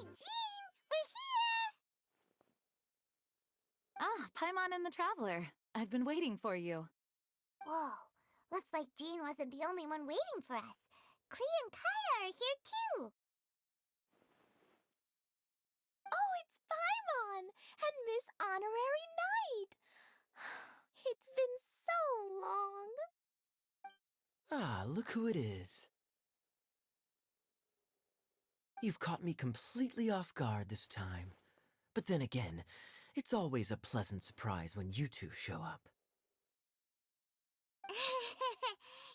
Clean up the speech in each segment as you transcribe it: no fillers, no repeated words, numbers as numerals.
Jean! We're here! Ah, Paimon and the Traveler. I've been waiting for you. Whoa, looks like Jean wasn't the only one waiting for us. Klee and Kaya are here too. Oh, it's Paimon and Miss Honorary Knight. It's been so long. Ah, look who it is. You've caught me completely off guard this time. But then again, it's always a pleasant surprise when you two show up.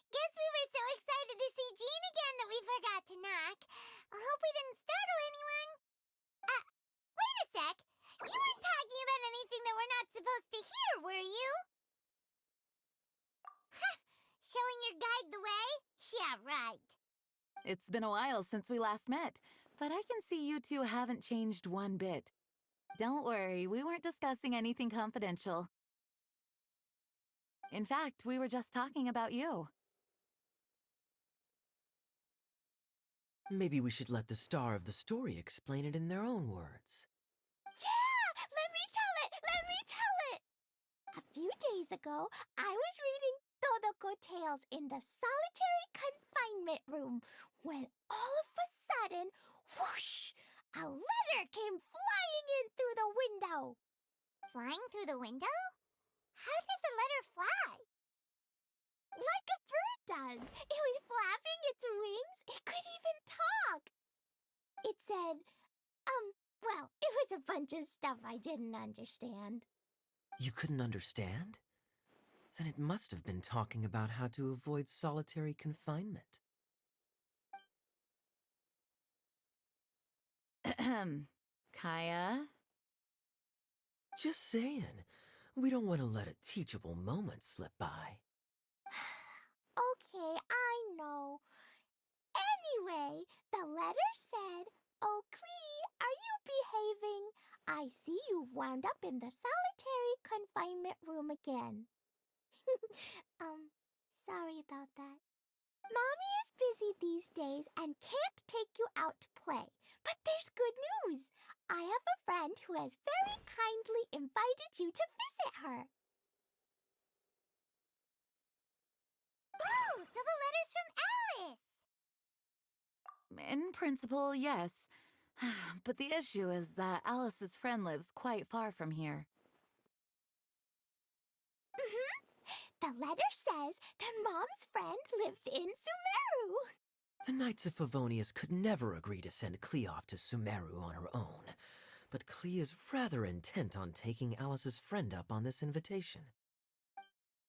Guess we were so excited to see Jean again that we forgot to knock. I hope we didn't startle anyone. Wait a sec. You weren't talking about anything that we're not supposed to hear, were you? Showing your guide the way? Yeah, right. It's been a while since we last met, but I can see you two haven't changed one bit. Don't worry, we weren't discussing anything confidential. In fact, we were just talking about you. Maybe we should let the star of the story explain it in their own words. Yeah! Let me tell it! Let me tell it! A few days ago, I was reading Todoko Tales in the solitary confinement room when all of a sudden, whoosh! A letter came flying in through the window. Flying through the window? How does a letter fly? Like a bird does. It was flapping its wings. It could even talk. It said, well, it was a bunch of stuff I didn't understand. You couldn't understand? Then it must have been talking about how to avoid solitary confinement. Kaya? Just saying. We don't want to let a teachable moment slip by. Okay, I know. Anyway, the letter said, "Oh, Klee, are you behaving? I see you've wound up in the solitary confinement room again." Sorry about that. Mommy is busy these days and can't take you out to play. But there's good news. I have a friend who has very kindly invited you to visit her. Oh, so the letter's from Alice! In principle, yes. But the issue is that Alice's friend lives quite far from here. The letter says that Mom's friend lives in Sumeru. The Knights of Favonius could never agree to send Klee off to Sumeru on her own, but Klee is rather intent on taking Alice's friend up on this invitation.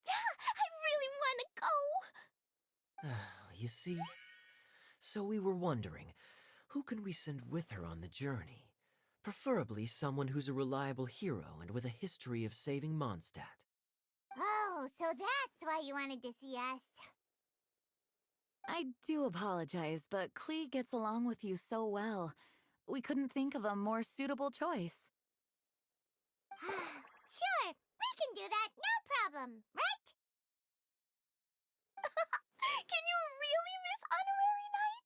Yeah, I really want to go. You see? So we were wondering, who can we send with her on the journey? Preferably someone who's a reliable hero and with a history of saving Mondstadt. Oh, so that's why you wanted to see us. I do apologize, but Klee gets along with you so well. We couldn't think of a more suitable choice. Sure, we can do that, no problem, right? Can you really, Miss Honorary Knight?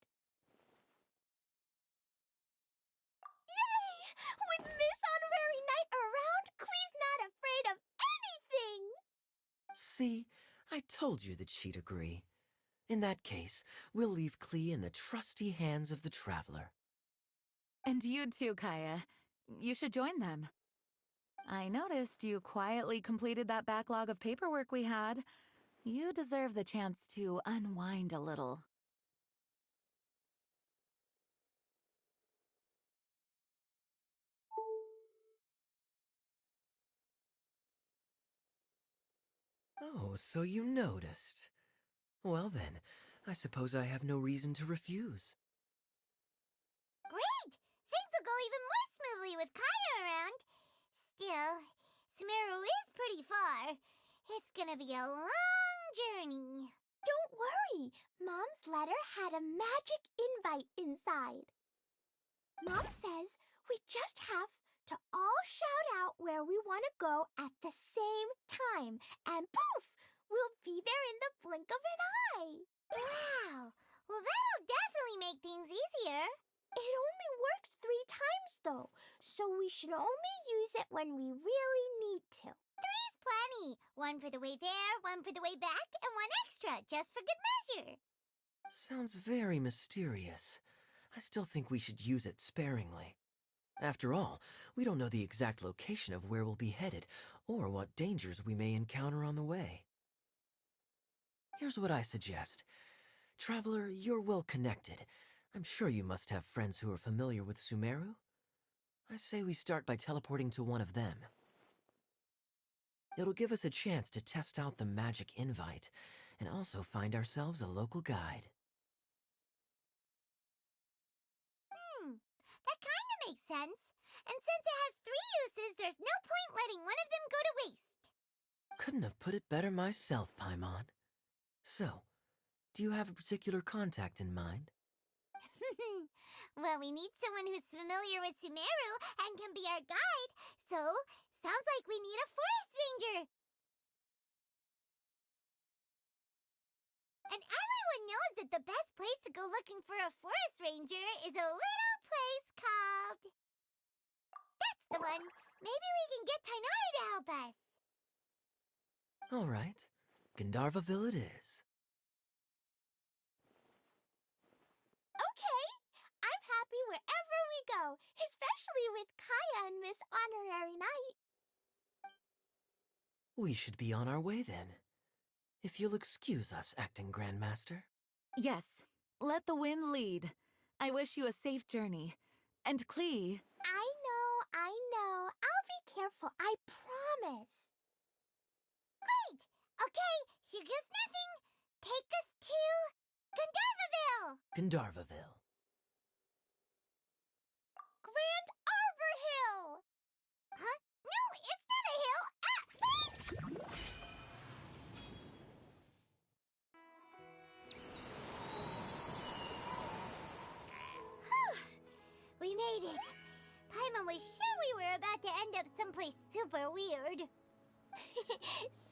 Yay! With Miss Honorary Knight around, Klee's not afraid of anything! See, I told you that she'd agree. In that case, we'll leave Klee in the trusty hands of the Traveler. And you too, Kaya. You should join them. I noticed you quietly completed that backlog of paperwork we had. You deserve the chance to unwind a little. Oh, so you noticed. Well then, I suppose I have no reason to refuse. Great! Things will go even more smoothly with Kaya around. Still, Sumeru is pretty far. It's gonna be a long journey. Don't worry, Mom's letter had a magic invite inside. Mom says we just have to all shout out where we want to go at the same time, and poof! We'll be there in the blink of an eye. Wow! Well, that'll definitely make things easier. It only works 3 times we should only use it when we really need to. Three's plenty. One for the way there, one for the way back, and one extra, just for good measure. Sounds very mysterious. I still think we should use it sparingly. After all, we don't know the exact location of where we'll be headed, or what dangers we may encounter on the way. Here's what I suggest. Traveler, you're well connected. I'm sure you must have friends who are familiar with Sumeru. I say we start by teleporting to one of them. It'll give us a chance to test out the magic invite, and also find ourselves a local guide. That kinda makes sense. And since it has 3 uses, there's no point letting one of them go to waste. Couldn't have put it better myself, Paimon. So, do you have a particular contact in mind? Well, we need someone who's familiar with Sumeru and can be our guide, so sounds like we need a forest ranger. And everyone knows that the best place to go looking for a forest ranger is a little place called... That's the one! Maybe we can get Tainari to help us. All right, Gandharvaville it is. Okay, I'm happy wherever we go, especially with Kaya and Miss Honorary Knight. We should be on our way then. If you'll excuse us, Acting Grandmaster. Yes, let the wind lead. I wish you a safe journey. And Klee... I know. I'll be careful, I promise. Great! Okay, here goes nothing. Take us to... Gandharvaville! Gandharvaville. Grand Arbor Hill! Huh? No, it's not a hill! Ah, wait! Whew! We made it. Paimon was sure we were about to end up someplace super weird.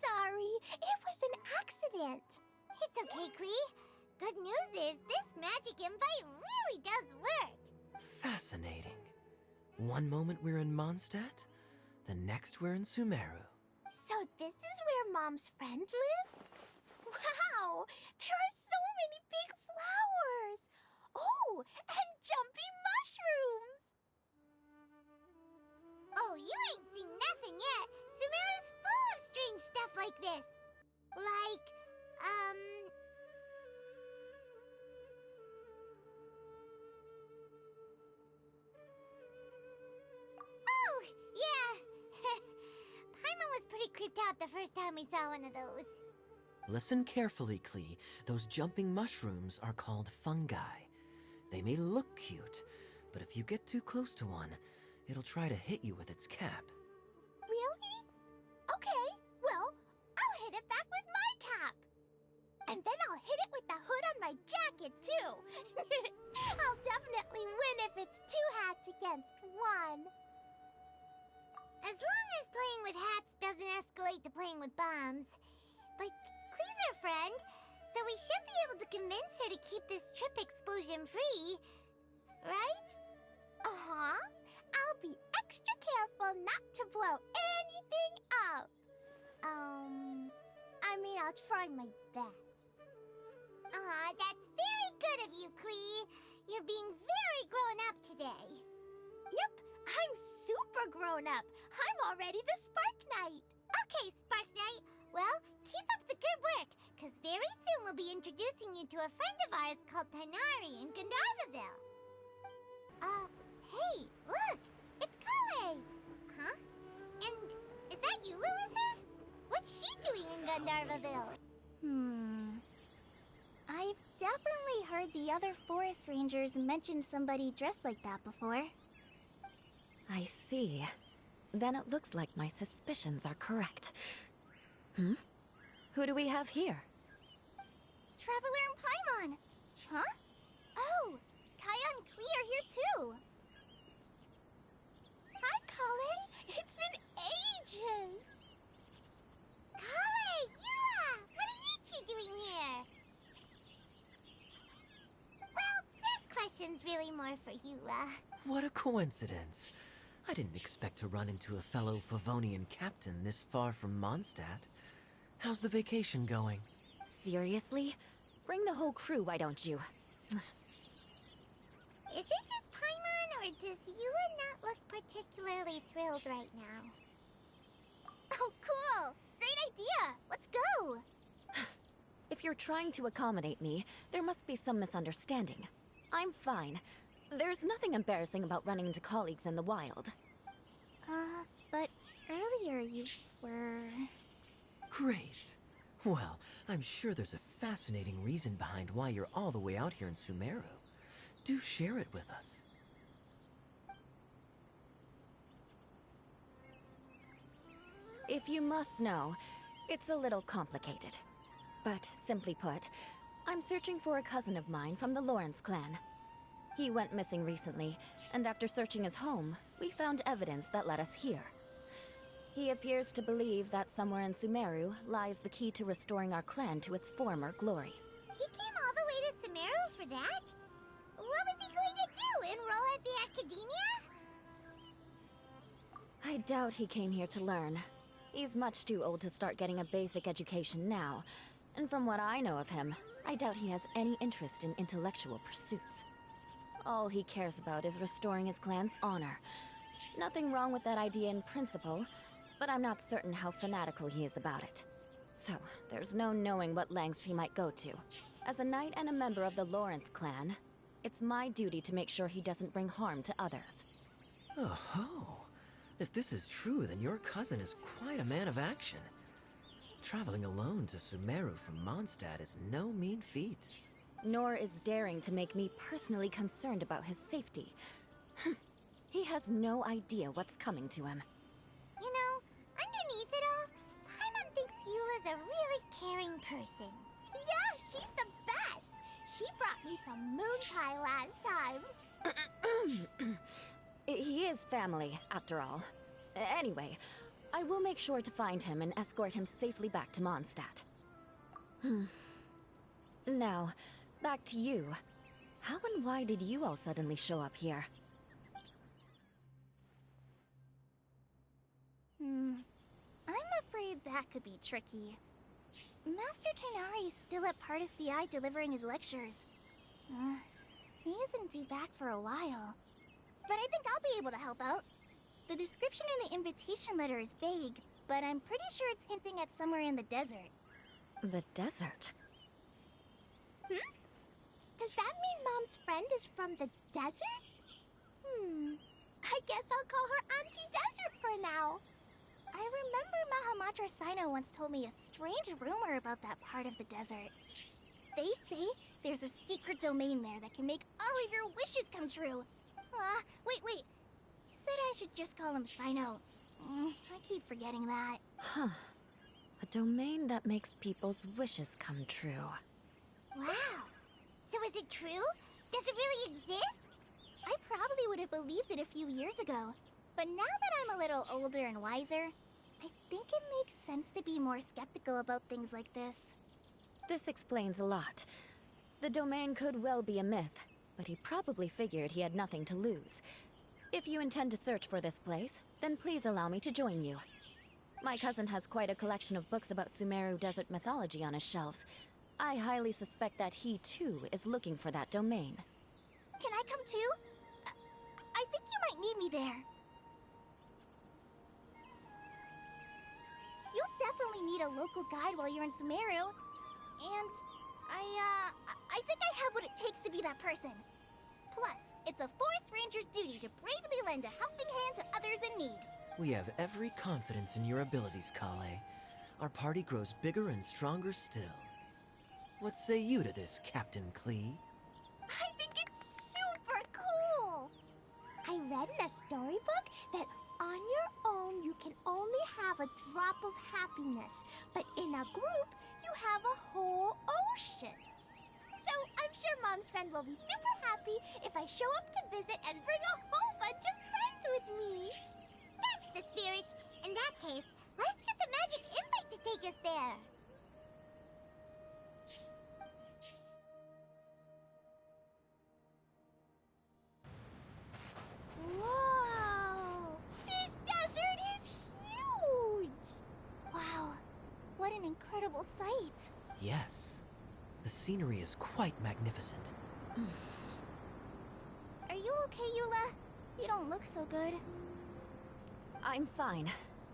Sorry, it was an accident. It's okay, Klee. Good news is this magic invite really does work. Fascinating. One moment we're in Mondstadt, the next we're in Sumeru. So this is where Mom's friend lives? Wow, there are so many big flowers. Oh, and jumpy mushrooms. Oh, you ain't seen nothing yet. Sumeru's full of strange stuff like this. Like, Oh, yeah. Paimon was pretty creeped out the first time we saw one of those. Listen carefully, Klee. Those jumping mushrooms are called fungi. They may look cute, but if you get too close to one, it'll try to hit you with its cap. Really? Okay, well, I'll hit it back with my cap. And then I'll hit it with the hood on my jacket, too. I'll definitely win if it's 2 hats against 1. As long as playing with hats doesn't escalate to playing with bombs. But Klee's our friend, so we should be able to convince her to keep this trip explosion-free. Right? Uh-huh. I'll be extra careful not to blow anything up. I'll try my best. Aw, that's very good of you, Klee. You're being very grown up today. Yep, I'm super grown up. I'm already the Spark Knight. Okay, Spark Knight. Well, keep up the good work, because very soon we'll be introducing you to a friend of ours called Tainari in Gandharvaville. Hey, look! It's Kale! Huh? And is that Eula with her? What's she doing in Gandharvaville? I've definitely heard the other forest rangers mention somebody dressed like that before. I see. Then it looks like my suspicions are correct. Who do we have here? Traveler and Paimon! Huh? Oh, Kaya and Klee are here too! Hi, Kale. It's been ages. Kale! Eula! What are you two doing here? Well, that question's really more for Eula. What a coincidence. I didn't expect to run into a fellow Favonian captain this far from Mondstadt. How's the vacation going? Seriously? Bring the whole crew, why don't you? Is it just Paimon, or does Eula not look particularly thrilled right now? Oh, cool! Great idea! Let's go! If you're trying to accommodate me, there must be some misunderstanding. I'm fine. There's nothing embarrassing about running into colleagues in the wild. But earlier you were... Great. Well, I'm sure there's a fascinating reason behind why you're all the way out here in Sumeru. Do share it with us. If you must know, it's a little complicated. But simply put, I'm searching for a cousin of mine from the Lawrence clan. He went missing recently, and after searching his home, we found evidence that led us here. He appears to believe that somewhere in Sumeru lies the key to restoring our clan to its former glory. He came all the way to Sumeru for that? What was he going to do? Enroll at the academia? I doubt he came here to learn. He's much too old to start getting a basic education now. And from what I know of him, I doubt he has any interest in intellectual pursuits. All he cares about is restoring his clan's honor. Nothing wrong with that idea in principle, but I'm not certain how fanatical he is about it. So, there's no knowing what lengths he might go to. As a knight and a member of the Lawrence clan, it's my duty to make sure he doesn't bring harm to others. Oh-ho. If this is true, then your cousin is quite a man of action. Traveling alone to Sumeru from Mondstadt is no mean feat. Nor is daring to make me personally concerned about his safety. He has no idea what's coming to him. You know, underneath it all, Paimon thinks Eula's a really caring person. Yeah, she's the best! She brought me some moon pie last time. He is family, after all. Anyway, I will make sure to find him and escort him safely back to Mondstadt. Now, back to you. How and why did you all suddenly show up here? I'm afraid that could be tricky. Master Tighnari is still at Pardis the Eye delivering his lectures. He isn't due back for a while. But I think I'll be able to help out. The description in the invitation letter is vague, but I'm pretty sure it's hinting at somewhere in the desert. The desert? Does that mean Mom's friend is from the desert? I guess I'll call her Auntie Desert for now. I remember Mahamatra Sino once told me a strange rumor about that part of the desert. They say there's a secret domain there that can make all of your wishes come true. Wait. He said I should just call him Sino. I keep forgetting that. Huh. A domain that makes people's wishes come true. Wow. So is it true? Does it really exist? I probably would have believed it a few years ago. But now that I'm a little older and wiser, I think it makes sense to be more skeptical about things like this. This explains a lot. The domain could well be a myth, but he probably figured he had nothing to lose. If you intend to search for this place, then please allow me to join you. My cousin has quite a collection of books about Sumeru desert mythology on his shelves. I highly suspect that he, too, is looking for that domain. Can I come too? I think you might need me there. You'll definitely need a local guide while you're in Sumeru. And I think I have what it takes to be that person. Plus, it's a forest ranger's duty to bravely lend a helping hand to others in need. We have every confidence in your abilities, Kale. Our party grows bigger and stronger still. What say you to this, Captain Klee? I think it's super cool! I read in a storybook that on your own you can only have a drop of happiness, but in a group you have a whole ocean. So I'm sure Mom's friend will be super happy if I show up to visit and bring a whole bunch of friends with me. That's the spirit. In that case, let's get the magic invite to take us there. Whoa! incredible sight. Yes. The scenery is quite magnificent. Are you okay, Eula? You don't look so good. I'm fine.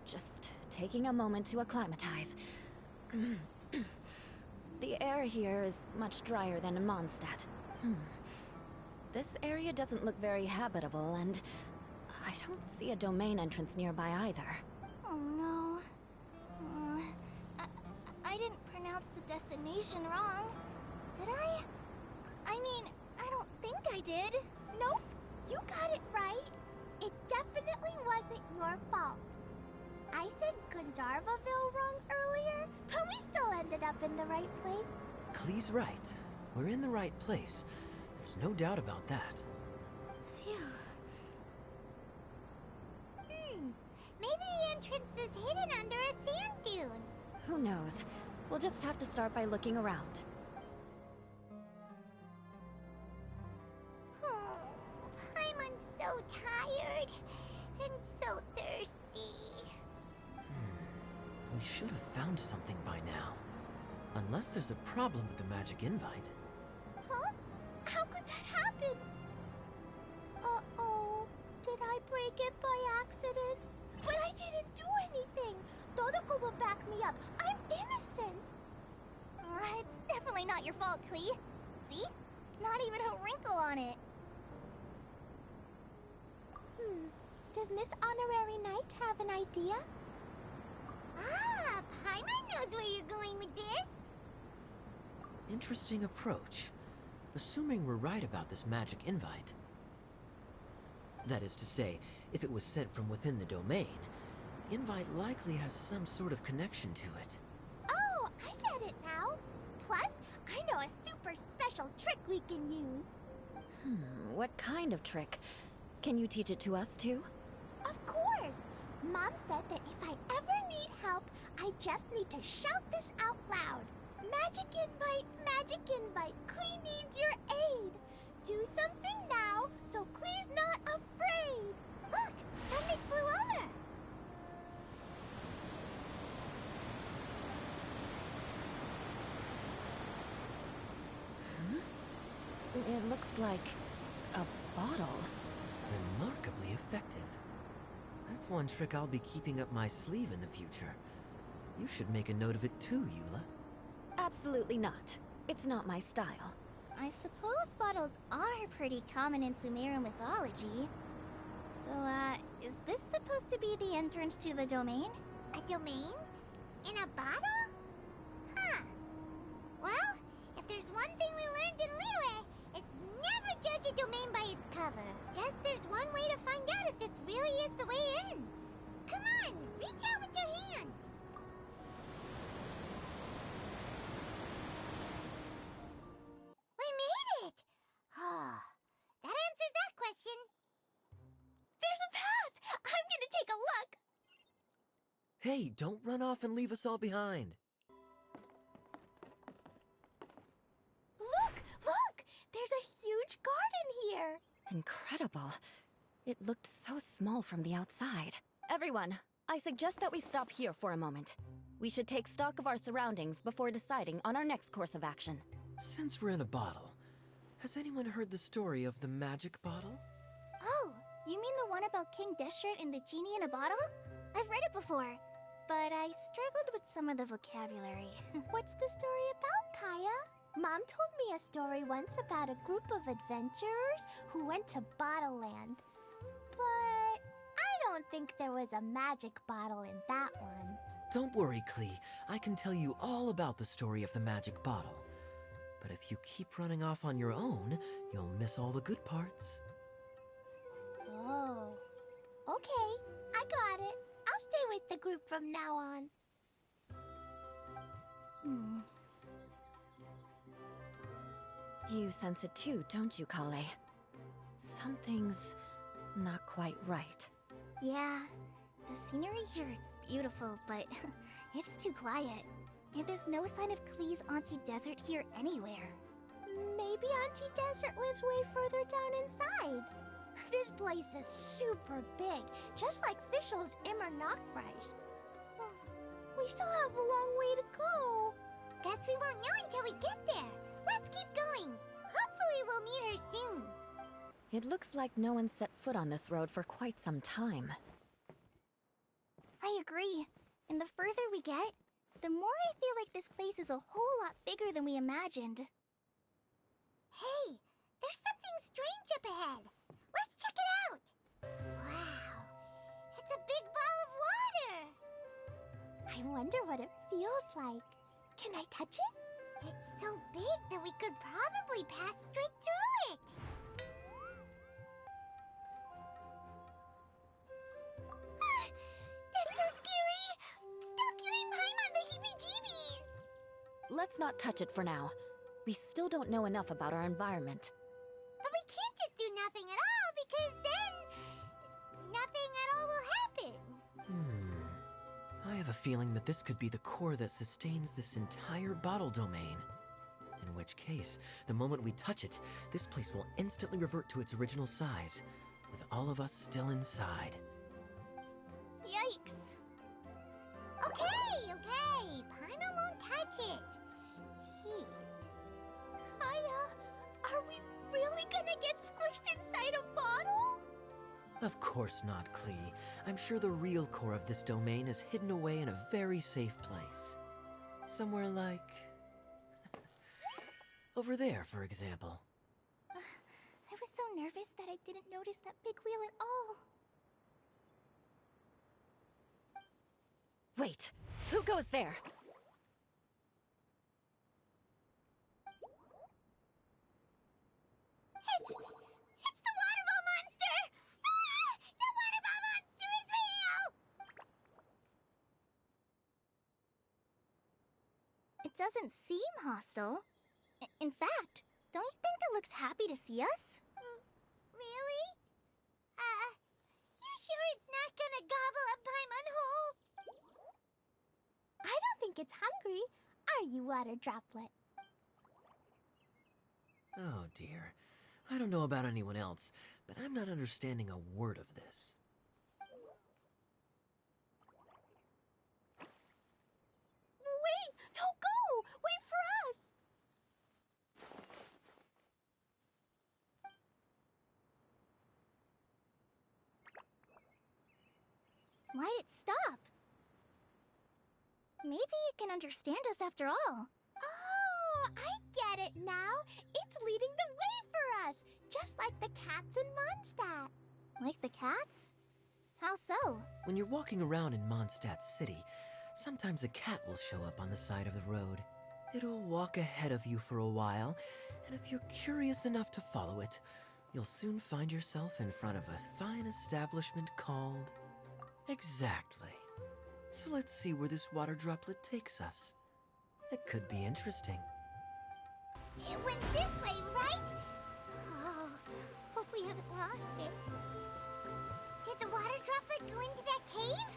Just taking a moment to acclimatize. The air here is much drier than in Mondstadt. This area doesn't look very habitable, and I don't see a domain entrance nearby either. Oh no. I didn't pronounce the destination wrong. Did I? I mean, I don't think I did. Nope, you got it right. It definitely wasn't your fault. I said Gandharvaville wrong earlier, but we still ended up in the right place. Klee's right. We're in the right place. There's no doubt about that. Phew. Maybe the entrance is hidden under a sand dune. Who knows? We'll just have to start by looking around. I'm so tired and so thirsty. We should have found something by now. Unless there's a problem with the magic invite. Huh? How could that happen? Uh-oh. Did I break it by accident? But I didn't do anything. Todoko will back me up. I'm innocent. It's definitely not your fault, Klee. See? Not even a wrinkle on it. Does Miss Honorary Knight have an idea? Ah, Paimon knows where you're going with this. Interesting approach. Assuming we're right about this magic invite. That is to say, if it was sent from within the domain, the invite likely has some sort of connection to it. Oh, I get it now. Plus, I know a super special trick we can use. What kind of trick? Can you teach it to us too? Of course! Mom said that if I ever need help, I just need to shout this out loud. Magic invite, Klee needs your aid. Do something now, so Klee's not afraid. Look, something flew over. It looks like a bottle. Remarkably effective. That's one trick I'll be keeping up my sleeve in the future. You should make a note of it too, Eula. Absolutely not. It's not my style. I suppose bottles are pretty common in Sumerian mythology. So, is this supposed to be the entrance to the domain? A domain? In a bottle? Huh. Well, if there's one thing we learned in Liyue, it's never judge a domain by its cover. Guess there's one way to find out if this really is the way in. Come on, reach out with your hand. We made it! Oh, that answers that question. There's a path! I'm gonna take a look! Hey, don't run off and leave us all behind. Look! Look! There's a huge garden here! Incredible. It looked so small from the outside. Everyone, I suggest that we stop here for a moment. We should take stock of our surroundings before deciding on our next course of action. Since we're in a bottle, has anyone heard the story of the magic bottle? Oh, you mean the one about King Deshret and the genie in a bottle? I've read it before, but I struggled with some of the vocabulary. What's the story about, Kaya? Mom told me a story once about a group of adventurers who went to Bottle Land. But I don't think there was a magic bottle in that one. Don't worry, Klee. I can tell you all about the story of the magic bottle. But if you keep running off on your own, you'll miss all the good parts. Oh. Okay, I got it. I'll stay with the group from now on. You sense it too, don't you, Kale? Something's not quite right. Yeah, the scenery here is beautiful, but it's too quiet. And there's no sign of Klee's Auntie Desert here anywhere. Maybe Auntie Desert lives way further down inside. This place is super big, just like Fischl's Immer Nachtreich. We still have a long way to go. Guess we won't know until we get there. Let's keep going. Hopefully we'll meet her soon. It looks like no one set foot on this road for quite some time. I agree. And the further we get, the more I feel like this place is a whole lot bigger than we imagined. Hey, there's something strange up ahead. Let's check it out. Wow, it's a big ball of water. I wonder what it feels like. Can I touch it? It's so big that we could probably pass straight through it. That's so scary. Stop giving Paimon the heebie-jeebies. Let's not touch it for now. We still don't know enough about our environment. But we can't just do nothing at all because then nothing at all will happen. I have a feeling that this could be the core that sustains this entire bottle domain. In which case, the moment we touch it, this place will instantly revert to its original size, with all of us still inside. Yikes. Okay. Paimon won't touch it. Jeez. Kaya, are we really gonna get squished inside a bottle? Of course not, Klee. I'm sure the real core of this domain is hidden away in a very safe place. Somewhere like... over there, for example. I was so nervous that I didn't notice that big wheel at all. Wait, who goes there? It's the water ball monster! Ah! The water ball monster is real! It doesn't seem hostile. In fact, don't you think it looks happy to see us? Really? You sure it's not gonna gobble up Paimon whole? I don't think it's hungry. Are you, Water Droplet? Oh dear. I don't know about anyone else, but I'm not understanding a word of this. Wait! Don't go! Wait for us! Why'd it stop? Maybe it can understand us after all. Oh, I get it now. It's leading the way for us, just like the cats in Mondstadt. Like the cats? How so? When you're walking around in Mondstadt City, sometimes a cat will show up on the side of the road. It'll walk ahead of you for a while, and if you're curious enough to follow it, you'll soon find yourself in front of a fine establishment called... Exactly. So let's see where this water droplet takes us. It could be interesting. It went this way, right? Oh, hope we haven't lost it. Did the water droplet go into that cave?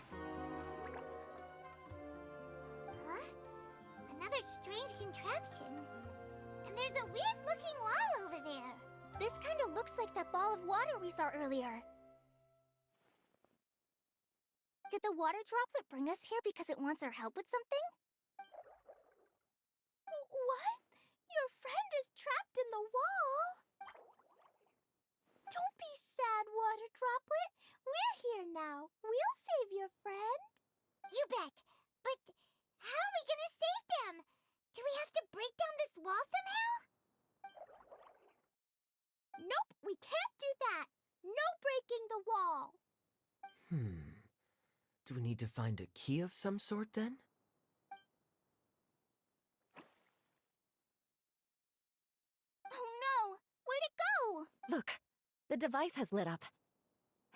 Huh? Another strange contraption. And there's a weird-looking wall over there. This kind of looks like that ball of water we saw earlier. Did the water droplet bring us here because it wants our help with something? What? Your friend is trapped in the wall? Don't be sad, Water Droplet. We're here now. We'll save your friend. You bet. But how are we gonna save them? Do we have to break down this wall somehow? Nope, we can't do that. No breaking the wall. Do we need to find a key of some sort then? Oh no! Where'd it go? Look, the device has lit up.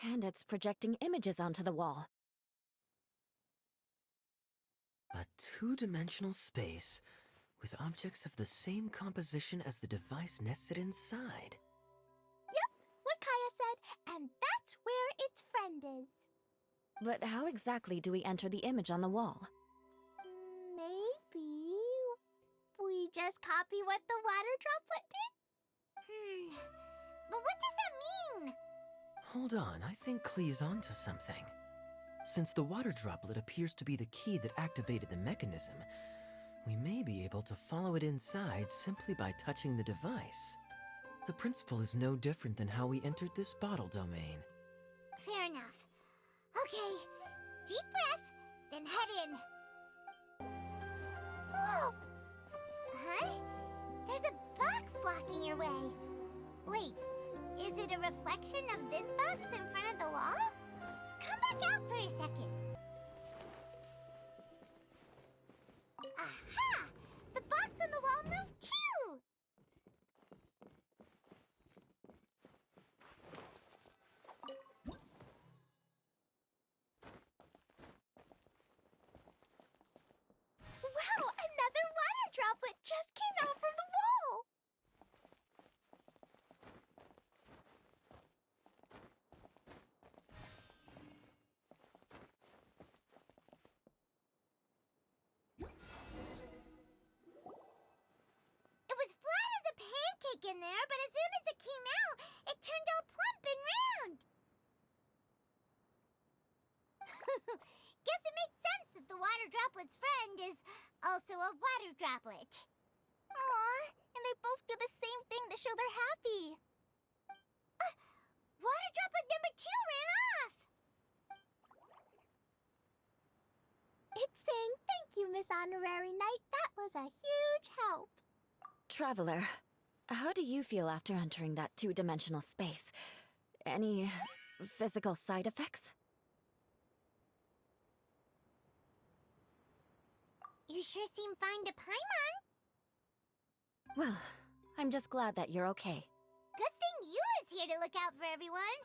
And it's projecting images onto the wall. A two-dimensional space with objects of the same composition as the device nested inside. Yep, what Kaya said, and that's where its friend is. But how exactly do we enter the image on the wall? Maybe we just copy what the water droplet did? But what does that mean? Hold on, I think Klee's onto something. Since the water droplet appears to be the key that activated the mechanism, We may be able to follow it inside simply by touching the device. The principle is no different than how we entered this bottle domain. Fair enough. Okay, deep breath, then head in. Whoa! Huh? There's a box blocking your way. Wait, is it a reflection of this box in front of the wall? Come back out for a second. Aha! The box on the wall moved too! Wow, another water droplet just came out from the wall! It was flat as a pancake in there, but as soon as it came out, it turned all plump and round. Guess it makes sense that the water droplet's friend is also a water droplet. Aw, and they both do the same thing to show they're happy. Water droplet number 2 ran off. It's saying thank you, Miss Honorary Knight. That was a huge help. Traveler, how do you feel after entering that two-dimensional space? Any physical side effects? You sure seem fine to Paimon. Well, I'm just glad that you're okay. Good thing you is here to look out for everyone.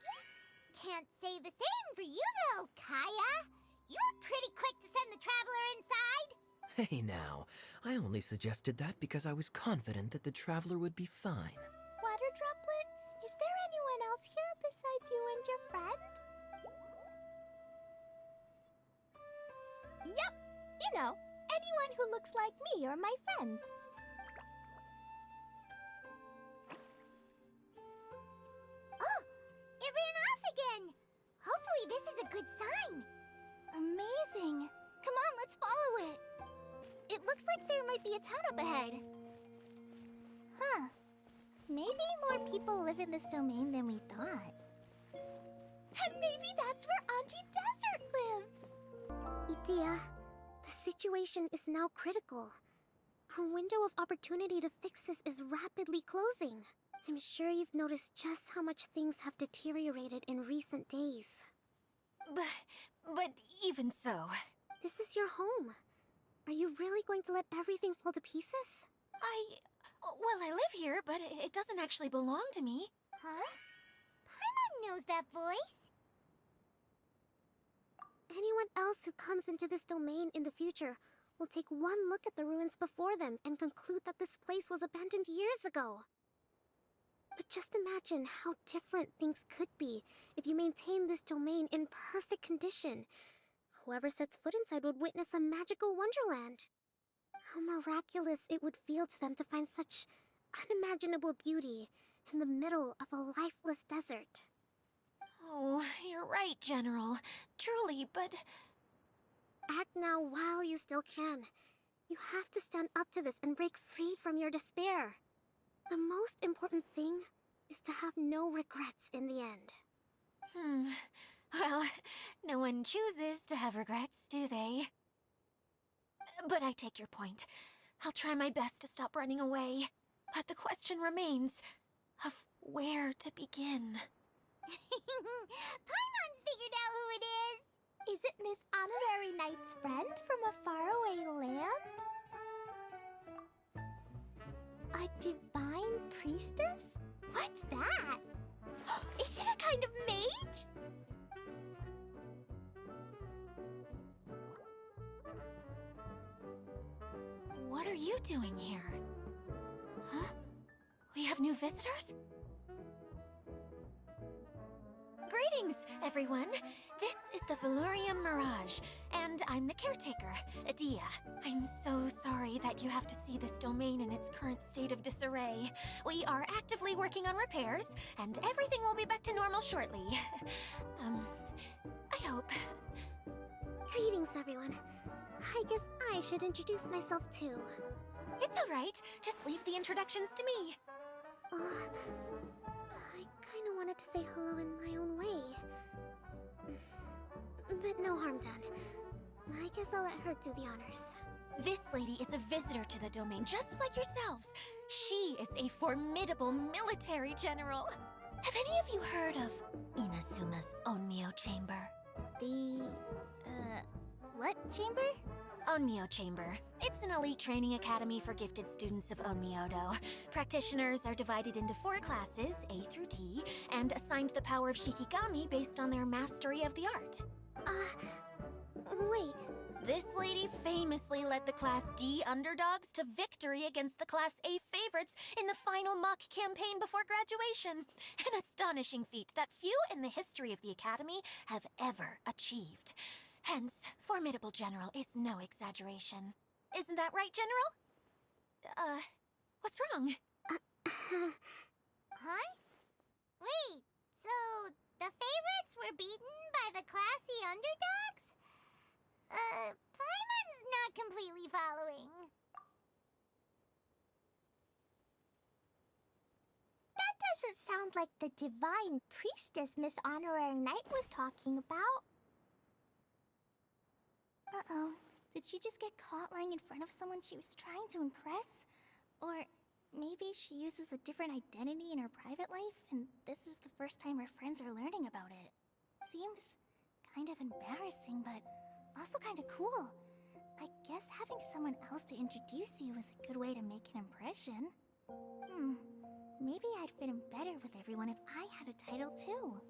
Can't say the same for you though, Kaya. You were pretty quick to send the traveler inside. Hey now, I only suggested that because I was confident that the traveler would be fine. Water droplet, is there anyone else here besides you and your friend? Yep, you know, anyone who looks like me or my friends. Oh, it ran off again. Hopefully this is a good sign. Amazing. Come on, let's follow it. It looks like there might be a town up ahead. Huh. Maybe more people live in this domain than we thought. And maybe that's where Auntie Desert lives. Idia, the situation is now critical. Our window of opportunity to fix this is rapidly closing. I'm sure you've noticed just how much things have deteriorated in recent days. But even so, This is your home. Are you really going to let everything fall to pieces? well, I live here, but it doesn't actually belong to me. Huh? Paimon knows that voice. Anyone else who comes into this domain in the future will take one look at the ruins before them and conclude that this place was abandoned years ago. But just imagine how different things could be if you maintain this domain in perfect condition. Whoever sets foot inside would witness a magical wonderland. How miraculous it would feel to them to find such unimaginable beauty in the middle of a lifeless desert. Oh, you're right, General. Truly, but Act now while you still can. You have to stand up to this and break free from your despair. The most important thing is to have no regrets in the end. well, no one chooses to have regrets, do they? But I take your point. I'll try my best to stop running away. But the question remains of where to begin. Paimon's figured out who it is. Is it Miss Honorary Knight's friend from a faraway land? A divine priestess? What's that? Is it a kind of mage? What are you doing here? Huh? We have new visitors? Greetings, everyone! This is the Valurium Mirage, and I'm the caretaker, Adia. I'm so sorry that you have to see this domain in its current state of disarray. We are actively working on repairs, and everything will be back to normal shortly. I hope. Greetings, everyone. I guess I should introduce myself too. It's all right. Just leave the introductions to me. I kinda wanted to say hello in my own way. But no harm done. I guess I'll let her do the honors. This lady is a visitor to the domain, just like yourselves. She is a formidable military general. Have any of you heard of Inazuma's Onmyo Chamber? What chamber? Onmyo Chamber. It's an elite training academy for gifted students of Onmyodo. Practitioners are divided into 4 classes, A through D, and assigned the power of Shikigami based on their mastery of the art. Wait. This lady famously led the Class D underdogs to victory against the Class A favorites in the final mock campaign before graduation. An astonishing feat that few in the history of the Academy have ever achieved. Hence, formidable general is no exaggeration. Isn't that right, General? What's wrong? Huh? Wait, so the favorites were beaten by the classy underdogs? Paimon's not completely following. That doesn't sound like the divine priestess Miss Honorary Knight was talking about. Uh-oh. Did she just get caught lying in front of someone she was trying to impress? Or maybe she uses a different identity in her private life, and this is the first time her friends are learning about it. Seems kind of embarrassing, but also kind of cool. I guess having someone else to introduce you is a good way to make an impression. Maybe I'd fit in better with everyone if I had a title too.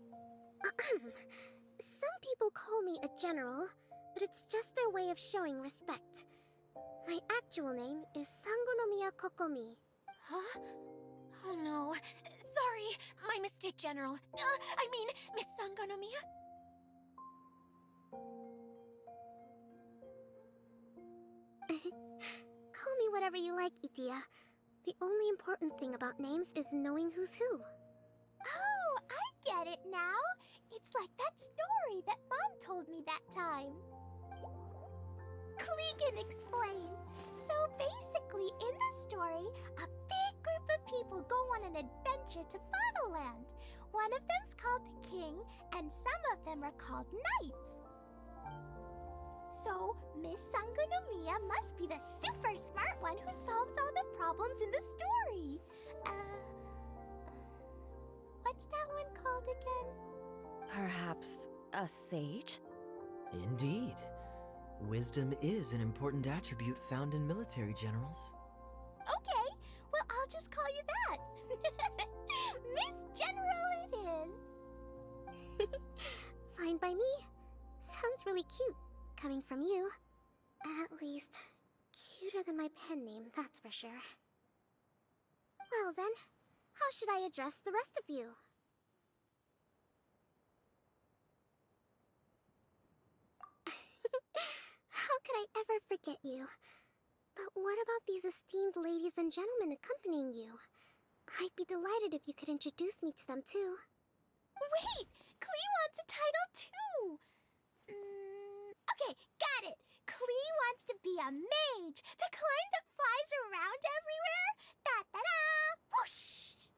Some people call me a general, but it's just their way of showing respect. My actual name is Sangonomiya Kokomi. Huh? Oh no. Sorry, my mistake, General. I mean, Miss Sangonomiya. Call me whatever you like, Itia. The only important thing about names is knowing who's who. Oh, I get it now. It's like that story that Mom told me that time. Klee can explain. So basically, in the story, a big group of people go on an adventure to Bottleland. One of them's called the King, and some of them are called Knights. So, Miss Sangonomiya must be the super smart one who solves all the problems in the story. What's that one called again? Perhaps a sage? Indeed. Wisdom is an important attribute found in military generals. Okay, well, I'll just call you that. Miss General it is. Fine by me. Sounds really cute, coming from you. At least, cuter than my pen name, that's for sure. Well then, how should I address the rest of you? How could I ever forget you? But what about these esteemed ladies and gentlemen accompanying you? I'd be delighted if you could introduce me to them too. Wait, Klee wants a title too. Okay, got it. Klee wants to be a mage, the kind that flies around everywhere. Da-da-da! Whoosh!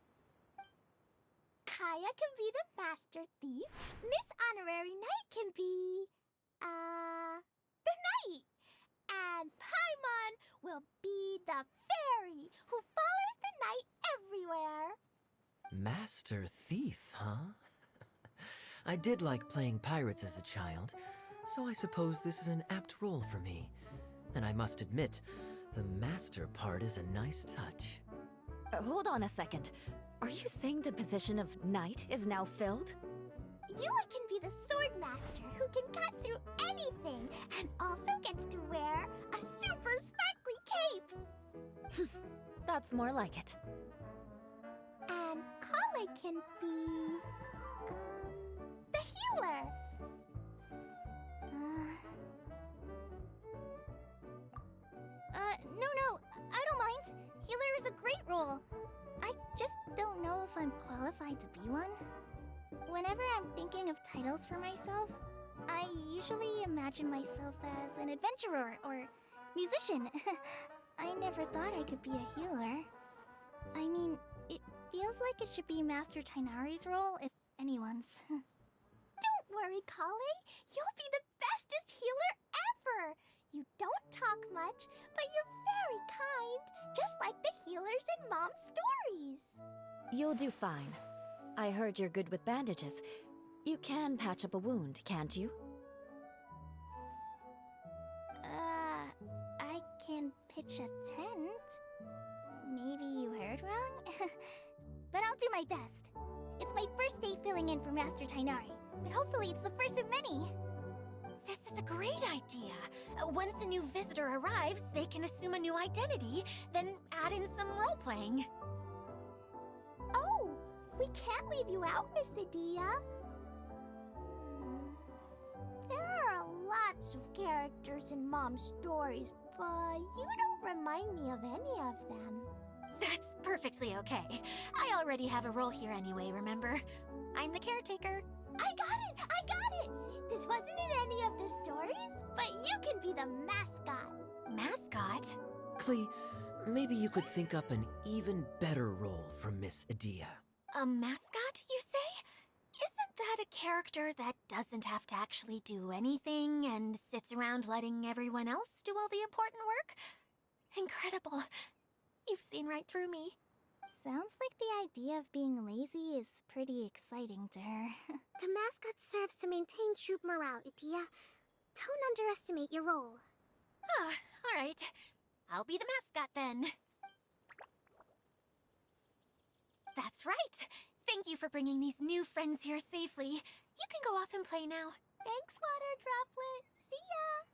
Kaya can be the master thief. Miss Honorary Knight can be... the knight. And Paimon will be the fairy who follows the knight everywhere. Master Thief, huh? I did like playing pirates as a child, so I suppose this is an apt role for me. And I must admit, the master part is a nice touch. Hold on a second. Are you saying the position of knight is now filled? Yula can be the sword master who can cut through anything and also gets to wear a super sparkly cape. That's more like it. And Kale can be... the healer. No, I don't mind. Healer is a great role. I just don't know if I'm qualified to be one. Whenever I'm thinking of titles for myself, I usually imagine myself as an adventurer or musician. I never thought I could be a healer. I mean, it feels like it should be Master Tainari's role, if anyone's. Don't worry, Kale. You'll be the bestest healer ever! You don't talk much, but you're very kind, just like the healers in Mom's stories. You'll do fine. I heard you're good with bandages. You can patch up a wound, can't you? I can pitch a tent. Maybe you heard wrong? But I'll do my best. It's my first day filling in for Master Tainari, but hopefully it's the first of many. This is a great idea. Once a new visitor arrives, they can assume a new identity, then add in some role-playing. Oh, we can't leave you out, Miss Adia. There are lots of characters in Mom's stories, but you don't remind me of any of them. That's perfectly okay. I already have a role here anyway, remember? I'm the caretaker. I got it! I got it! This wasn't in any of the stories, but you can be the mascot. Mascot? Klee, maybe you could think up an even better role for Miss Adia. A mascot, you say? Isn't that a character that doesn't have to actually do anything and sits around letting everyone else do all the important work? Incredible. You've seen right through me. Sounds like the idea of being lazy is pretty exciting to her. The mascot serves to maintain troop morale, Adia. Don't underestimate your role. Ah, all right. I'll be the mascot then. That's right. Thank you for bringing these new friends here safely. You can go off and play now. Thanks, Water Droplet. See ya!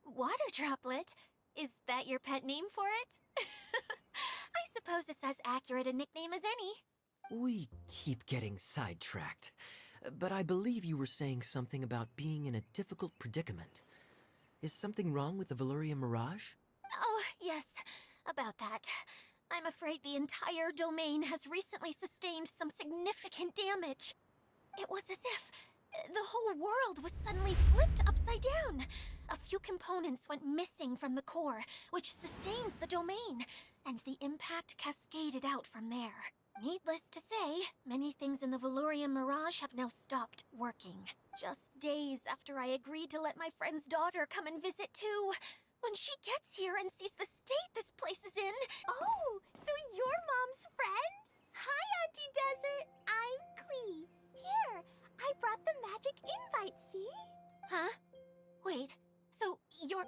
Water Droplet? Is that your pet name for it? I suppose it's as accurate a nickname as any. We keep getting sidetracked, but I believe you were saying something about being in a difficult predicament. Is something wrong with the Veluria Mirage? Oh, yes, about that. I'm afraid the entire domain has recently sustained some significant damage. It was as if the whole world was suddenly flipped upside down. A few components went missing from the core, which sustains the domain, and the impact cascaded out from there. Needless to say, many things in the Veluria Mirage have now stopped working. Just days after I agreed to let my friend's daughter come and visit too. When she gets here and sees the state this place is in... Oh, so you're Mom's friend? Hi, Auntie Desert. I'm Klee. Here, I brought the magic invite, see? Huh? Wait, so you're...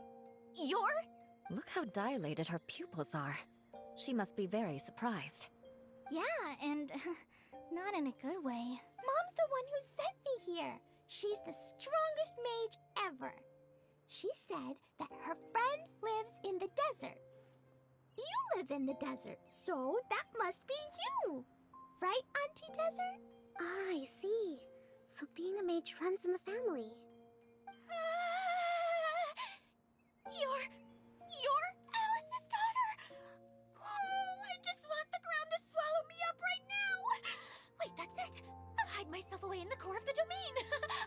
Look how dilated her pupils are. She must be very surprised. Yeah, and not in a good way. Mom's the one who sent me here. She's the strongest mage ever. She said that her friend lives in the desert. You live in the desert, so that must be you. Right, Auntie Desert? Ah, I see. So being a mage runs in the family. You're Alice's daughter? Oh, I just want the ground to swallow me up right now. Wait, that's it. I'll hide myself away in the core of the domain.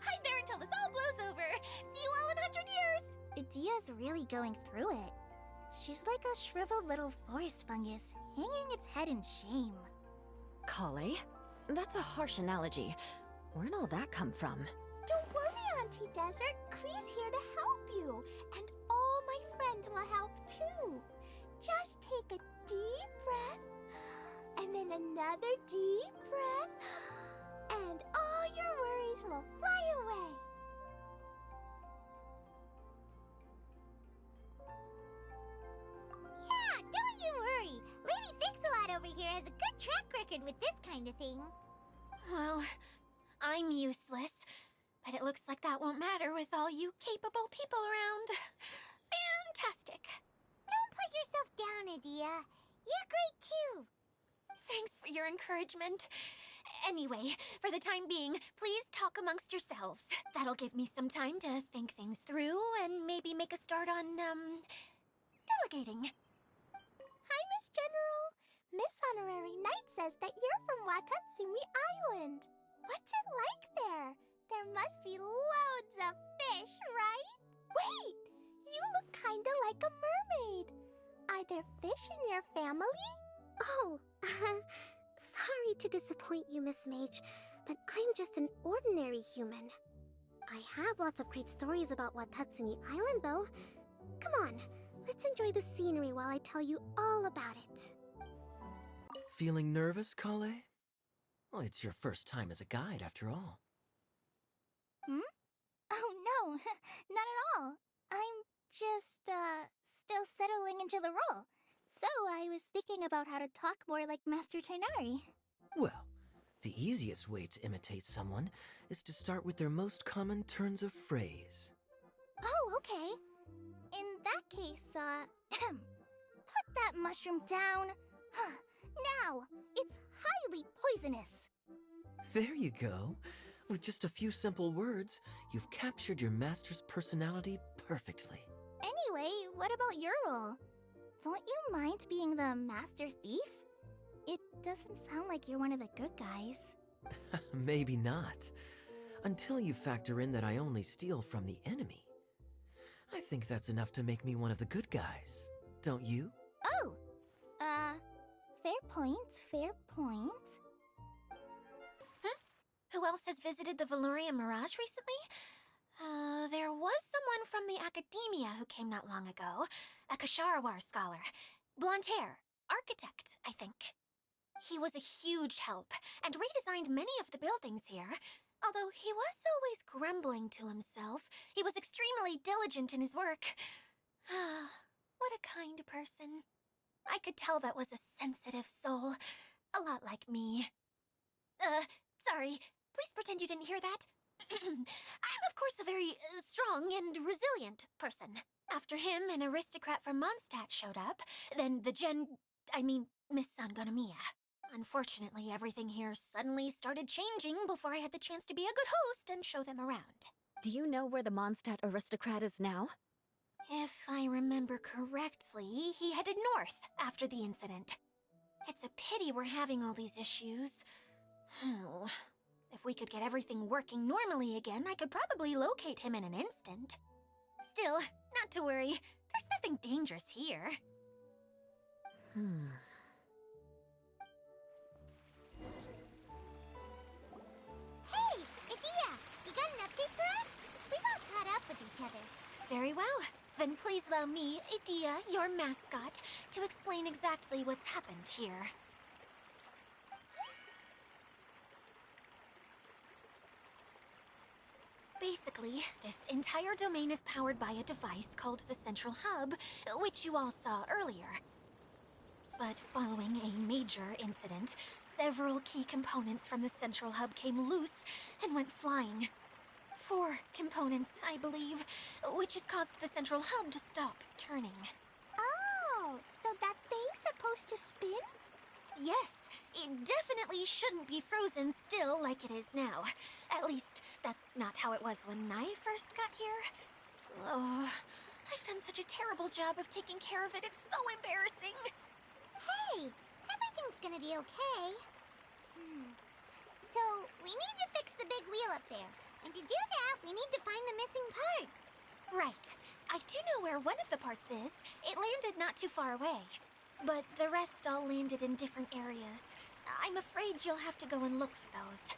Hide there until this all blows over. See you all in 100 years. Adia's really going through it. She's like a shriveled little forest fungus, hanging its head in shame. Kale? That's a harsh analogy. Where'd all that come from? Don't worry, Auntie Desert. Klee's here to help you. And all my friends will help too. Just take a deep breath, and then another deep breath, and all your worries will fly away. Yeah, don't you worry. Lady Fix-a-Lot over here has a good track record with this kind of thing. Well, I'm useless. But it looks like that won't matter with all you capable people around. Fantastic. Don't put yourself down, Adia. You're great too. Thanks for your encouragement. Anyway, for the time being, please talk amongst yourselves. That'll give me some time to think things through and maybe make a start on, delegating. Hi, Miss General. Miss Honorary Knight says that you're from Watatsumi Island. What's it like there? There must be loads of fish, right? Wait! You look kinda like a mermaid. Are there fish in your family? Oh, sorry to disappoint you, Miss Mage, but I'm just an ordinary human. I have lots of great stories about Watatsumi Island, though. Come on, let's enjoy the scenery while I tell you all about it. Feeling nervous, Kale? Well, it's your first time as a guide, after all. Oh no, not at all. I'm just, still settling into the role. So I was thinking about how to talk more like Master Tighnari. Well, the easiest way to imitate someone is to start with their most common turns of phrase. Oh, okay. In that case, put that mushroom down. Now, it's highly poisonous. There you go. With just a few simple words, you've captured your master's personality perfectly. Anyway, what about your role? Don't you mind being the master thief? It doesn't sound like you're one of the good guys. Maybe not. Until you factor in that I only steal from the enemy. I think that's enough to make me one of the good guys. Don't you? Oh! Fair point, fair point. Who else has visited the Velourian Mirage recently? There was someone from the academia who came not long ago. A Kasharawar scholar. Blonde hair. Architect, I think. He was a huge help, and redesigned many of the buildings here. Although he was always grumbling to himself, he was extremely diligent in his work. What a kind person. I could tell that was a sensitive soul. A lot like me. Sorry. Please pretend you didn't hear that. I'm, of course, a very strong and resilient person. After him, an aristocrat from Mondstadt showed up. Then Miss Sangonomiya. Unfortunately, everything here suddenly started changing before I had the chance to be a good host and show them around. Do you know where the Mondstadt aristocrat is now? If I remember correctly, he headed north after the incident. It's a pity we're having all these issues. If we could get everything working normally again, I could probably locate him in an instant. Still, not to worry. There's nothing dangerous here. Hey, Idia, you got an update for us? We've all caught up with each other. Very well. Then please allow me, Idia, your mascot, to explain exactly what's happened here. Basically, this entire domain is powered by a device called the Central Hub, which you all saw earlier. But following a major incident, several key components from the Central Hub came loose and went flying. 4 components, I believe, which has caused the Central Hub to stop turning. Oh, so that thing's supposed to spin? Yes, it definitely shouldn't be frozen still like it is now. At least, that's not how it was when I first got here. Oh, I've done such a terrible job of taking care of it, it's so embarrassing. Hey, everything's gonna be okay. So, we need to fix the big wheel up there. And to do that, we need to find the missing parts. Right. I do know where one of the parts is. It landed not too far away. But the rest all landed in different areas. I'm afraid you'll have to go and look for those.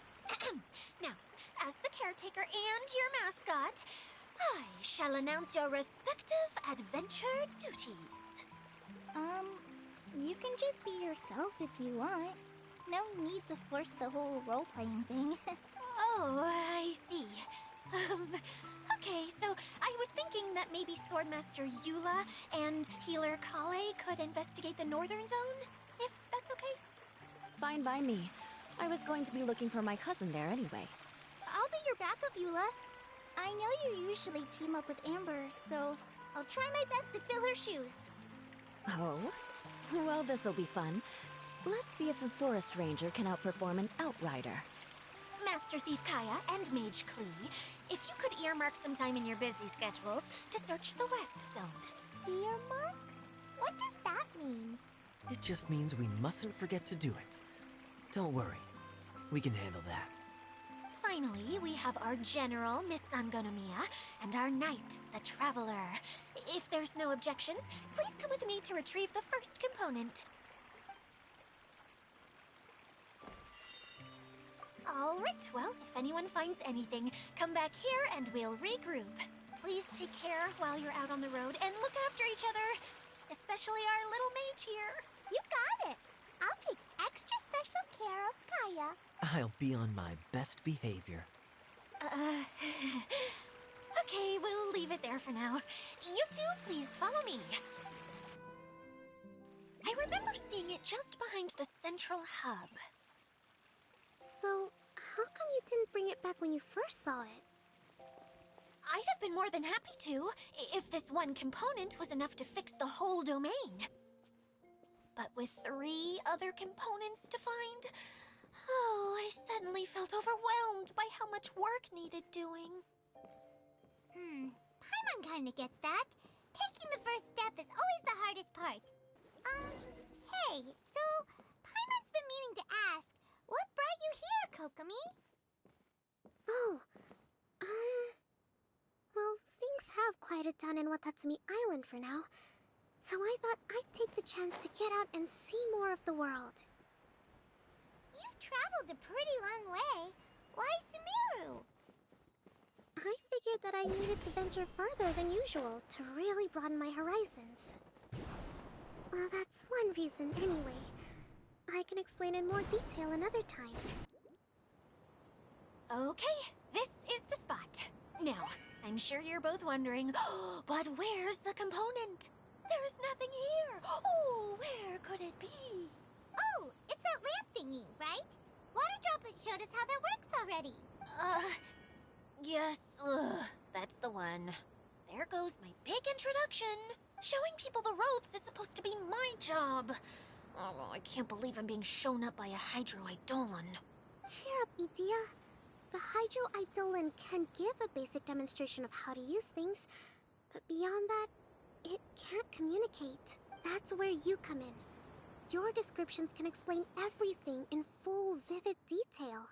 Now, as the caretaker and your mascot, I shall announce your respective adventure duties. You can just be yourself if you want. No need to force the whole role-playing thing. Oh, I see. Okay, so I was thinking that maybe Swordmaster Eula and Healer Kale could investigate the northern zone, if that's okay? Fine by me. I was going to be looking for my cousin there anyway. I'll be your backup, Eula. I know you usually team up with Amber, so I'll try my best to fill her shoes. Oh? Well, this'll be fun. Let's see if a forest ranger can outperform an outrider. Master Thief Kaya and Mage Klee, if you could earmark some time in your busy schedules to search the West Zone. Earmark? What does that mean? It just means we mustn't forget to do it. Don't worry. We can handle that. Finally, we have our general, Miss Sangonomiya, and our knight, the Traveler. If there's no objections, please come with me to retrieve the first component. All right, well, if anyone finds anything, come back here and we'll regroup. Please take care while you're out on the road and look after each other, especially our little mage here. You got it. I'll take extra special care of Kaya. I'll be on my best behavior. Okay, we'll leave it there for now. You two, please follow me. I remember seeing it just behind the central hub. So, how come you didn't bring it back when you first saw it? I'd have been more than happy to, if this one component was enough to fix the whole domain. But with 3 other components to find, oh, I suddenly felt overwhelmed by how much work needed doing. Paimon kinda gets that. Taking the first step is always the hardest part. Hey, so Paimon's been meaning to ask, what brought you here, Kokomi? Oh, well, things have quieted down in Watatsumi Island for now. So I thought I'd take the chance to get out and see more of the world. You've traveled a pretty long way. Why Sumeru? I figured that I needed to venture further than usual to really broaden my horizons. Well, that's one reason anyway. I can explain in more detail another time. Okay, this is the spot. Now, I'm sure you're both wondering, but where's the component? There's nothing here. Oh, where could it be? Oh, it's that lamp thingy, right? Water Droplet showed us how that works already. Yes, that's the one. There goes my big introduction. Showing people the ropes is supposed to be my job. Oh, I can't believe I'm being shown up by a Hydro Eidolon. Cheer up, Edea. The Hydro Eidolon can give a basic demonstration of how to use things, but beyond that, it can't communicate. That's where you come in. Your descriptions can explain everything in full, vivid detail.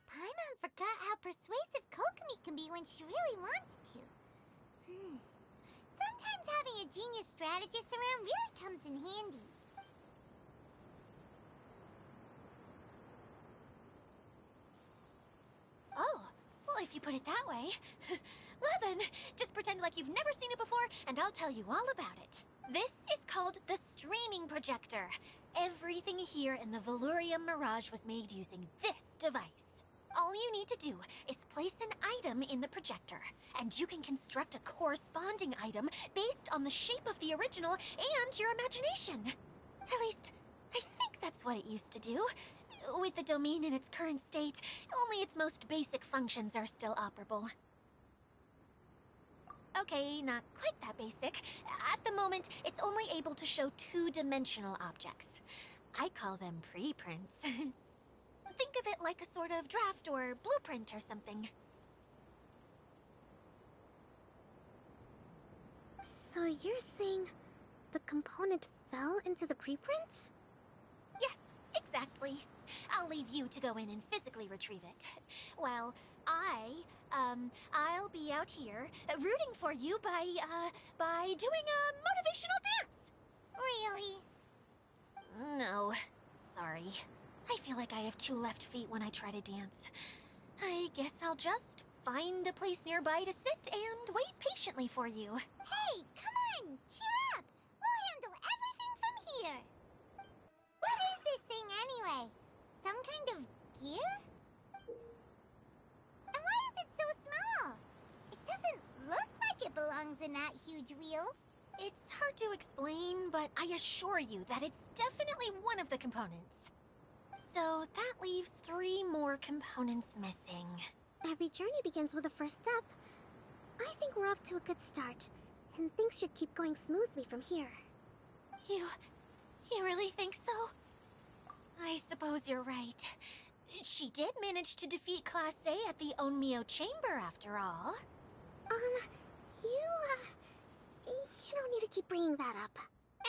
Paimon forgot how persuasive Kokomi can be when she really wants to. Sometimes having a genius strategist around really comes in handy. Oh, well, if you put it that way. Well then, just pretend like you've never seen it before, and I'll tell you all about it. This is called the streaming projector. Everything here in the Valurium Mirage was made using this device. All you need to do is place an item in the projector, and you can construct a corresponding item based on the shape of the original and your imagination. At least, I think that's what it used to do. With the domain in its current state, only its most basic functions are still operable. Okay, not quite that basic. At the moment, it's only able to show 2-dimensional objects. I call them preprints. Think of it like a sort of draft or blueprint or something. So you're saying the component fell into the preprints? Yes, exactly. I'll leave you to go in and physically retrieve it. Well, I'll be out here rooting for you by doing a motivational dance. Really? No, sorry. I feel like I have 2 left feet when I try to dance. I guess I'll just find a place nearby to sit and wait patiently for you. Hey, come on! Cheer up! We'll handle everything from here! What is this thing anyway? Some kind of gear? And why is it so small? It doesn't look like it belongs in that huge wheel. It's hard to explain, but I assure you that it's definitely one of the components. So that leaves 3 more components missing. Every journey begins with a first step. I think we're off to a good start, and things should keep going smoothly from here. You really think so? I suppose you're right. She did manage to defeat Class A at the Onmyo Chamber, after all. You don't need to keep bringing that up.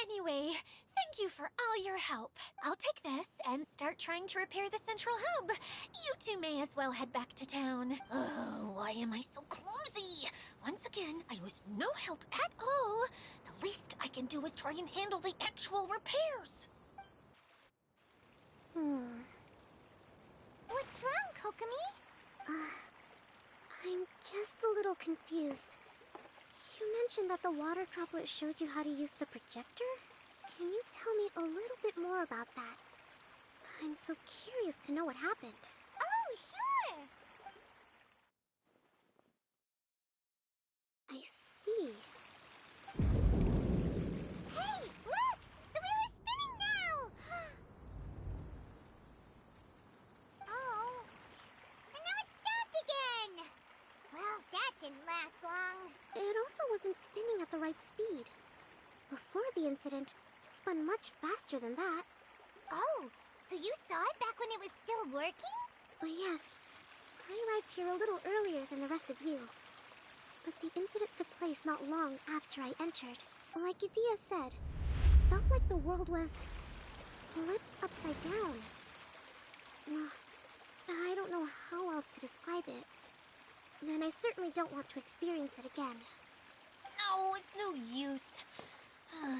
Anyway, thank you for all your help. I'll take this and start trying to repair the central hub. You two may as well head back to town. Oh, why am I so clumsy? Once again, I was no help at all. The least I can do is try and handle the actual repairs. What's wrong, Kokomi? I'm just a little confused. You mentioned that the water droplet showed you how to use the projector? Can you tell me a little bit more about that? I'm so curious to know what happened. Oh, sure! I see. Hey, look! The wheel is spinning now! Oh, and now it's stopped again! Well, that didn't last long. It also wasn't spinning at the right speed. Before the incident, it spun much faster than that. Oh, so you saw it back when it was still working? Oh, yes. I arrived here a little earlier than the rest of you. But the incident took place not long after I entered. Like Idia said, it felt like the world was flipped upside down. I don't know how else to describe it. And I certainly don't want to experience it again. No, it's no use.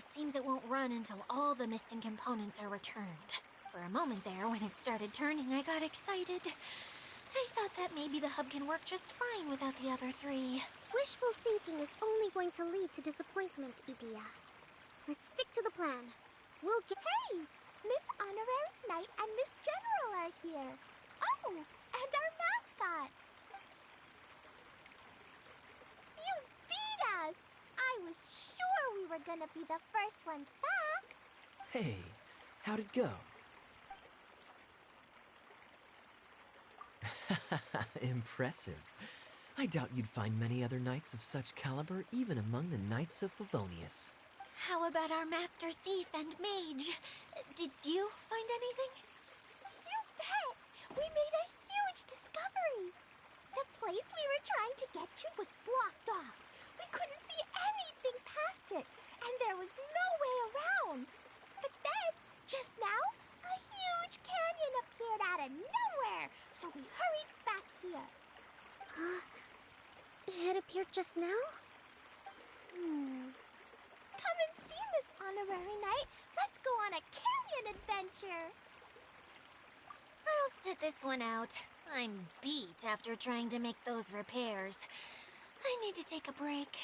Seems it won't run until all the missing components are returned. For a moment there, when it started turning, I got excited. I thought that maybe the hub can work just fine without the other three. Wishful thinking is only going to lead to disappointment, Idia. Let's stick to the plan. We'll get— Hey! Miss Honorary Knight and Miss General are here. Oh, and our mascot. You beat us! I was sure we were gonna be the first ones back. Hey, how'd it go? Impressive. I doubt you'd find many other knights of such caliber even among the Knights of Favonius. How about our master thief and mage? Did you find anything? You bet! We made a huge discovery. The place we were trying to get to was blocked off. We couldn't see anything past it, and there was no way around. But then, just now, a huge canyon appeared out of nowhere, so we hurried back here. It appeared just now? Come and see, Miss Honorary Knight. Let's go on a canyon adventure. I'll sit this one out. I'm beat after trying to make those repairs. I need to take a break.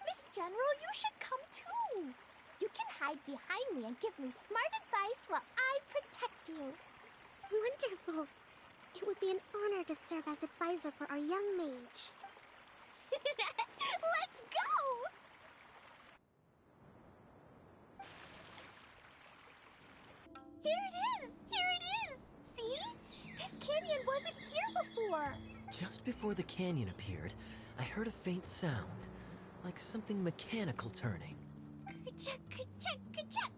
Miss General, you should come too. You can hide behind me and give me smart advice while I protect you. Wonderful. It would be an honor to serve as advisor for our young mage. Let's go! Here it is! Here it is! See? This canyon wasn't here before. Just before the canyon appeared, I heard a faint sound, like something mechanical turning. Ka-chuck, ka-chuck, ka-chuck.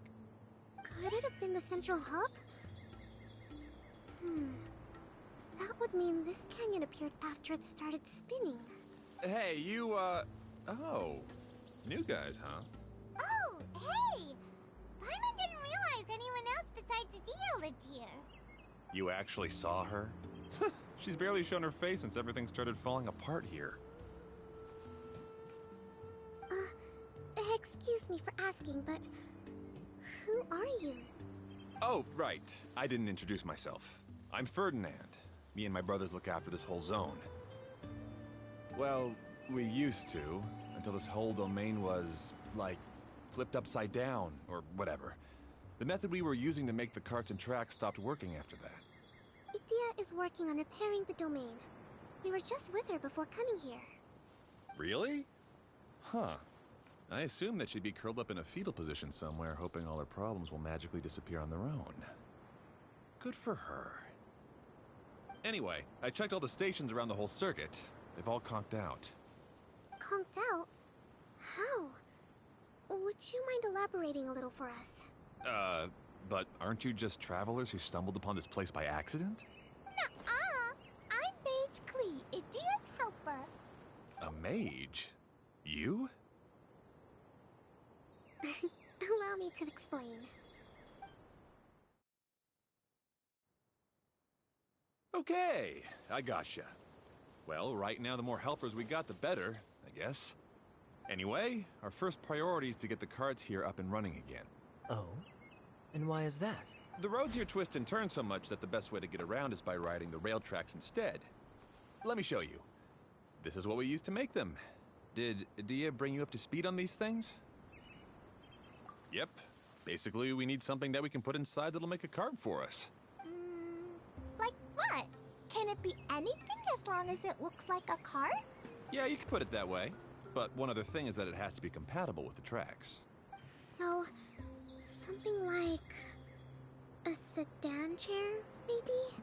Could it have been the central hub? That would mean this canyon appeared after it started spinning. Hey, you, oh. New guys, huh? Oh, hey! Paimon didn't realize anyone else besides Adia lived here. You actually saw her? She's barely shown her face since everything started falling apart here. Excuse me for asking, but who are you? Oh, right. I didn't introduce myself. I'm Ferdinand. Me and my brothers look after this whole zone. Well, we used to, until this whole domain was, like, flipped upside down, or whatever. The method we were using to make the carts and tracks stopped working after that. Idia is working on repairing the domain. We were just with her before coming here. Really? Huh. I assume that she'd be curled up in a fetal position somewhere, hoping all her problems will magically disappear on their own. Good for her. Anyway, I checked all the stations around the whole circuit. They've all conked out. Conked out? How? Would you mind elaborating a little for us? But aren't you just travelers who stumbled upon this place by accident? Nuh-uh. I'm Mage Klee, Idia's helper. A mage? You? Allow me to explain. Okay, I gotcha. Well, right now the more helpers we got, the better, I guess. Anyway, our first priority is to get the carts here up and running again. Oh? And why is that? The roads here twist and turn so much that the best way to get around is by riding the rail tracks instead. Let me show you. This is what we used to make them. Did Adia bring you up to speed on these things? Yep. Basically, we need something that we can put inside that'll make a cart for us. Like what? Can it be anything as long as it looks like a cart? Yeah, you can put it that way. But one other thing is that it has to be compatible with the tracks. So, something like a sedan chair, maybe?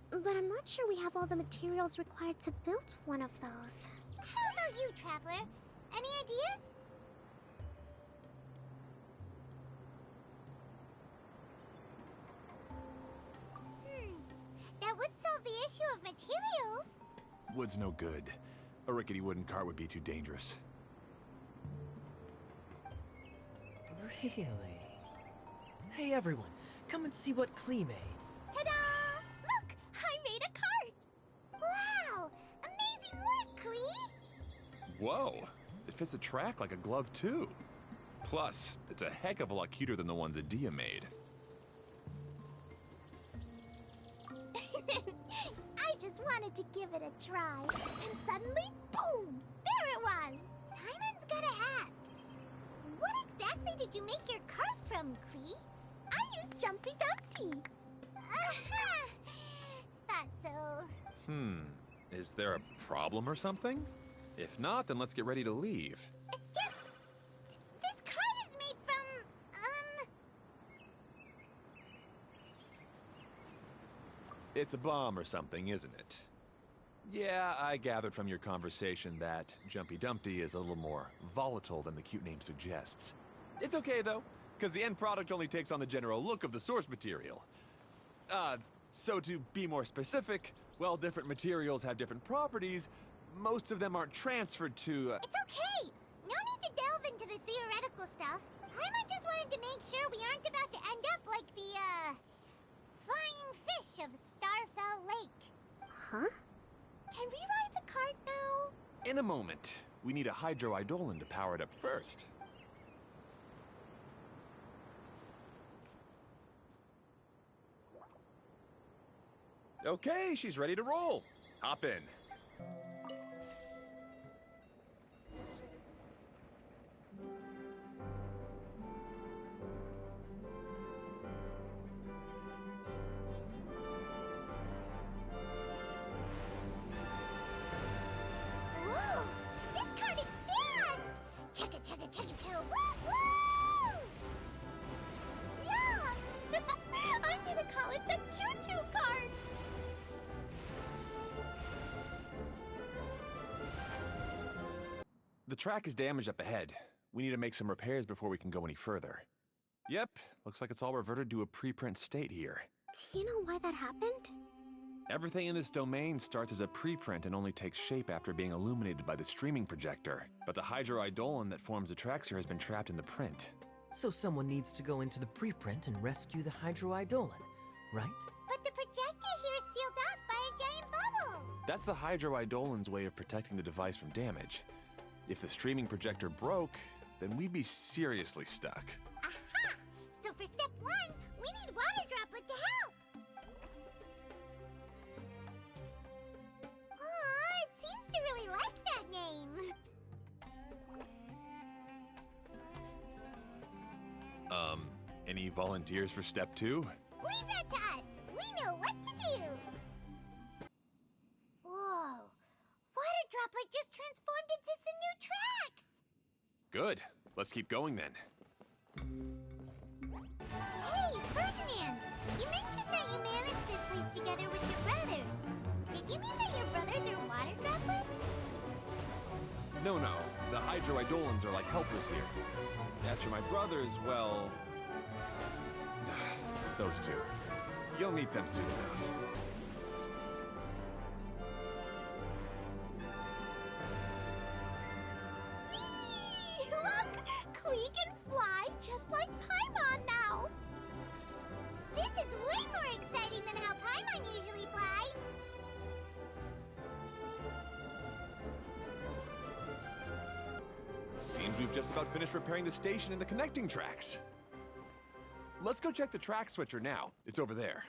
But I'm not sure we have all the materials required to build one of those. How about you, Traveler? Any ideas? That would solve the issue of materials. Wood's no good. A rickety wooden cart would be too dangerous. Really? Hey everyone, come and see what Klee made. Ta-da! Look! I made a cart! Wow! Amazing work, Klee! Whoa! It fits the track like a glove, too. Plus, it's a heck of a lot cuter than the ones Adia made. I just wanted to give it a try, and suddenly, boom! There it was! Paimon's gotta ask. What exactly did you make your cart from, Klee? I used Jumpy Dumpty. Aha! Thought so. Is there a problem or something? If not, then let's get ready to leave. It's just... this cart is made from, It's a bomb or something, isn't it? Yeah, I gathered from your conversation that Jumpy Dumpty is a little more volatile than the cute name suggests. It's okay, though, because the end product only takes on the general look of the source material. So to be more specific, while different materials have different properties, most of them aren't transferred to... It's okay! No need to delve into the theoretical stuff. Paimon just wanted to make sure we aren't about to end up like the, flying fish of Starfell Lake. Huh? Can we ride the cart now? In a moment. We need a hydroidolin to power it up first. Okay, she's ready to roll. Hop in. Whoa! This cart is fast! Chugga chugga chugga choo! Woo woo! Yeah! I'm gonna call it the choo-choo cart! The track is damaged up ahead. We need to make some repairs before we can go any further. Yep, looks like it's all reverted to a preprint state here. Do you know why that happened? Everything in this domain starts as a preprint and only takes shape after being illuminated by the streaming projector. But the hydroidolin that forms the tracks here has been trapped in the print. So someone needs to go into the preprint and rescue the hydroidolin, right? But the projector here is sealed off by a giant bubble! That's the hydroidolin's way of protecting the device from damage. If the streaming projector broke, then we'd be seriously stuck. Aha! So for step one, we need Water Droplet to help! Aw, it seems to really like that name. Any volunteers for step two? Leave that to us! We know what to do! Whoa! Water Droplet just transformed into some new tracks! Good. Let's keep going then. Hey, Ferdinand! You mentioned that you managed this place together with your brothers. Did you mean that your brothers are water droplets? No, the hydroidolins are like helpers here. As for my brothers, well... those two. You'll meet them soon enough. Whee! Look! Klee can fly just like Paimon now! This is way more exciting than how Paimon usually flies. Seems we've just about finished repairing the station and the connecting tracks. Let's go check the track switcher now. It's over there.